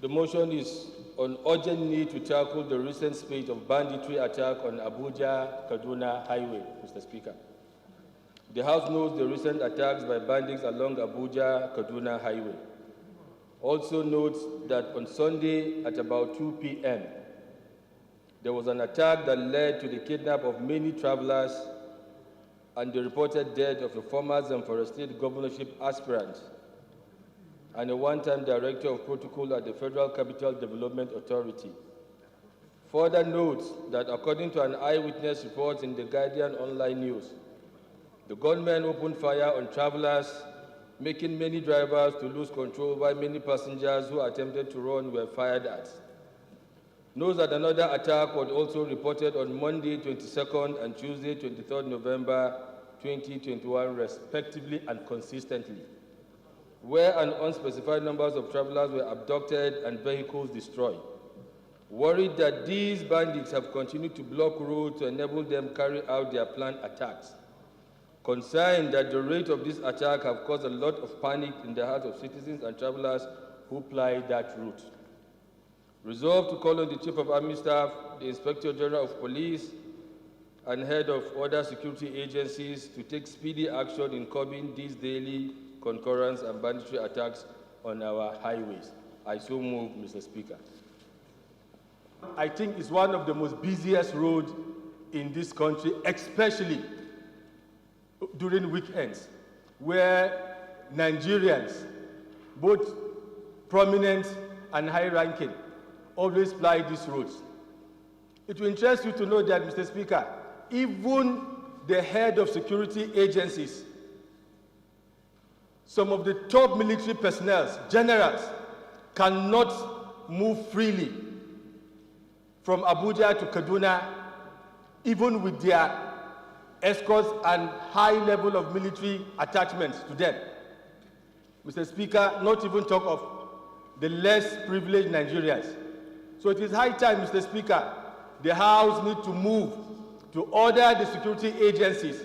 The motion is on urgent need to tackle the recent spate of banditry attack on Abuja, Kaduna Highway, Mr. Speaker. The House knows the recent attacks by bandits along Abuja, Kaduna Highway. Also notes that on Sunday at about 2 p.m., there was an attack that led to the kidnap of many travelers and the reported death of a former Zamfara State governorship aspirant and a one-time director of protocol at the Federal Capital Development Authority. Further notes that according to an eyewitness report in the Guardian online news, the gunmen opened fire on travelers, making many drivers to lose control while many passengers who attempted to run were fired at. Notes that another attack was also reported on Monday 22nd and Tuesday 23rd November 2021 respectively and consistently, where an unspecified number of travelers were abducted and vehicles destroyed. Worried that these bandits have continued to block roads to enable them carry out their planned attacks. Concerned that the rate of this attack have caused a lot of panic in the hearts of citizens and travelers who ply that route. Resolved to call on the Chief of Army Staff, the Inspector General of Police, and head of other security agencies to take speedy action in curbing these daily concurrence and banditry attacks on our highways. I so move, Mr. Speaker. I think it's one of the most busiest roads in this country, especially during weekends, where Nigerians, both prominent and high-ranking, always ply these roads. It will interest you to know that, Mr. Speaker, even the head of security agencies, some of the top military personnel, generals, cannot move freely from Abuja to Kaduna, even with their escorts and high level of military attachments to them. Mr. Speaker, not even talk of the less privileged Nigerians. So it is high time, Mr. Speaker, the House needs to move to order the security agencies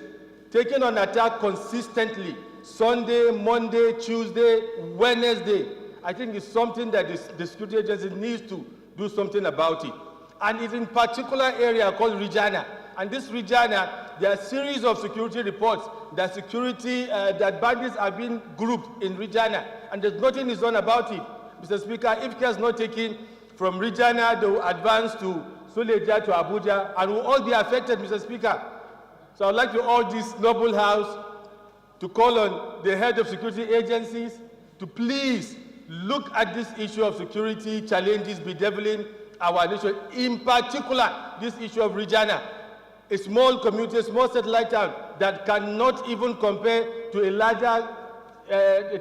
taking on attack consistently, Sunday, Monday, Tuesday, Wednesday. I think it's something that the security agency needs to do something about it. And it's in particular area called Regina. And this Regina, there are a series of security reports that that bandits are being grouped in Regina, and there's nothing is done about it. Mr. Speaker, if care is not taken, from Regina, they will advance to Suleja, to Abuja, and will all be affected, Mr. Speaker. So I'd like to urge this noble House to call on the head of security agencies to please look at this issue of security challenges bedeviling our nation, in particular this issue of Regina, a small community, a small satellite town that cannot even compare to a larger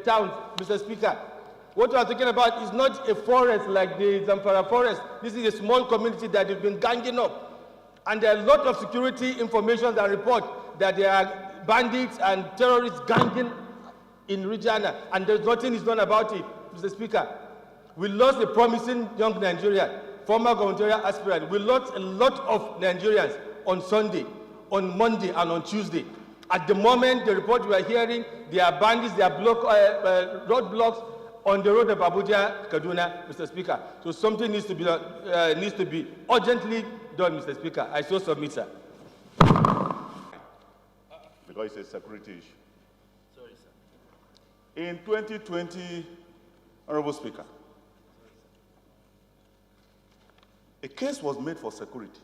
town, Mr. Speaker. What we are talking about is not a forest like the Zamfara forest. This is a small community that has been ganging up. And there are a lot of security information that report that there are bandits and terrorists ganging in Regina, and there's nothing is done about it, Mr. Speaker. We lost a promising young Nigerian, former gubernatorial aspirant. We lost a lot of Nigerians on Sunday, on Monday, and on Tuesday. At the moment, the report we are hearing, there are bandits, there are roadblocks on the road of Abuja, Kaduna, Mr. Speaker. So something needs to be urgently done, Mr. Speaker. I so submit, sir. Because it's a security issue. Sorry, sir. In 2020, Honorable Speaker, a case was made for security,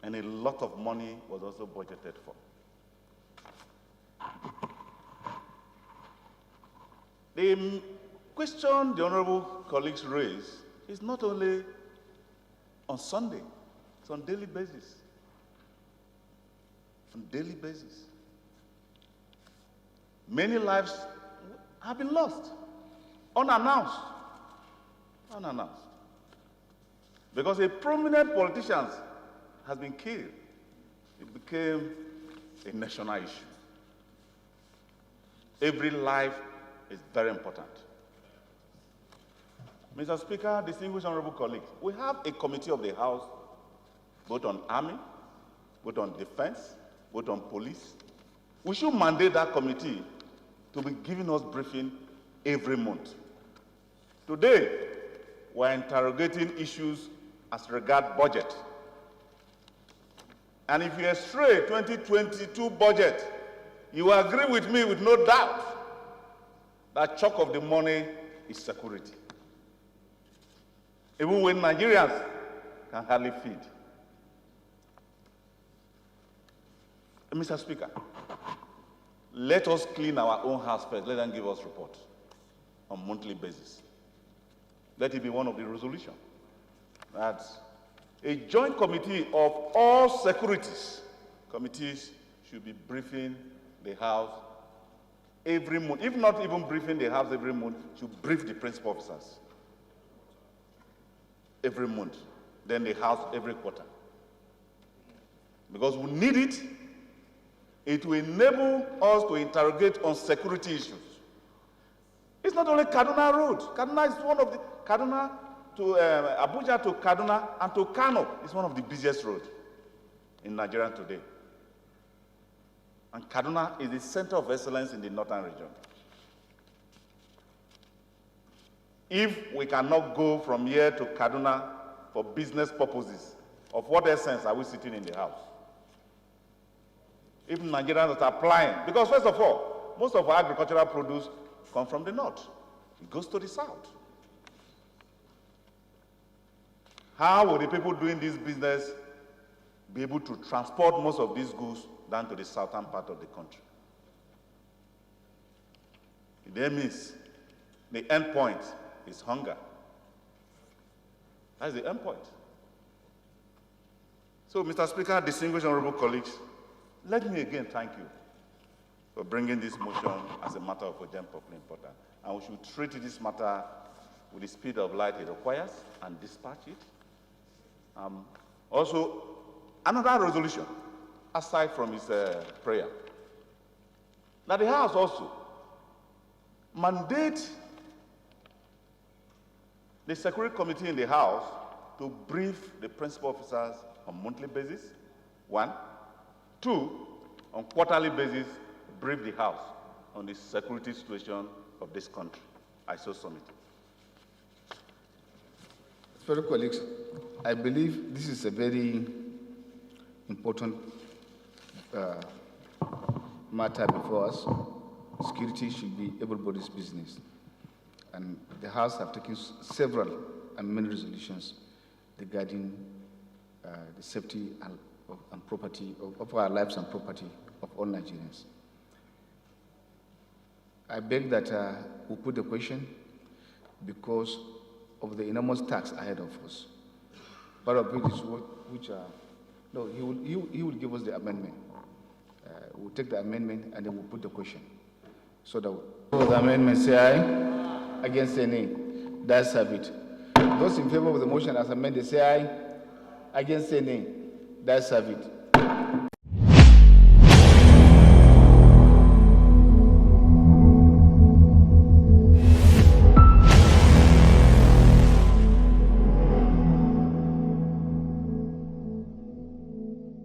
and a lot of money was also budgeted for. The question the honorable colleagues raise is not only on Sunday, it's on a daily basis. On a daily basis. Many lives have been lost, unannounced. Unannounced. Because a prominent politician has been killed. It became a national issue. Every life is very important. Mr. Speaker, distinguished honorable colleagues, we have a committee of the House, both on army, both on defense, both on police. We should mandate that committee to be giving us briefing every month. Today, we're interrogating issues as regard budget. And if you estray 2022 budget, you will agree with me with no doubt that chunk of the money is security. Even when Nigerians can hardly feed. Mr. Speaker, let us clean our own house first. Let them give us report on a monthly basis. Let it be one of the resolutions that a joint committee of all securities committees should be briefing the House every month. If not even briefing the House every month, should brief the principal officers every month, then the House every quarter. Because we need it. It will enable us to interrogate on security issues. It's not only Kaduna Road. Kaduna is one of the, Kaduna to Abuja to Kaduna and to Kano is one of the busiest roads in Nigeria today. And Kaduna is the center of excellence in the northern region. If we cannot go from here to Kaduna for business purposes, of what essence are we sitting in the House? If Nigerians are applying, because first of all, most of our agricultural produce come from the north. It goes to the south. How will the people doing this business be able to transport most of these goods down to the southern part of the country? That means the end point is hunger. That's the end point. So, Mr. Speaker, distinguished honorable colleagues, let me again thank you for bringing this motion as a matter of urgent public importance. And we should treat this matter with the speed of light it requires and dispatch it. Also, another resolution, aside from his prayer, that the House also mandate the Security Committee in the House to brief the principal officers on a monthly basis, 1. 2, on quarterly basis, brief the House on the security situation of this country. I so submit. Fellow colleagues, I believe this is a very important matter before us. Security should be everybody's business. And the House have taken several and many resolutions regarding the safety and property of our lives and property of all Nigerians. I beg that we put the question because of the enormous task ahead of us. Part of it is no, he will give us the amendment. We'll take the amendment and then we'll put the question. So that for the amendment say aye, against say nay. That's have it. Those in favor of the motion as amended say aye, against say nay. That's have it.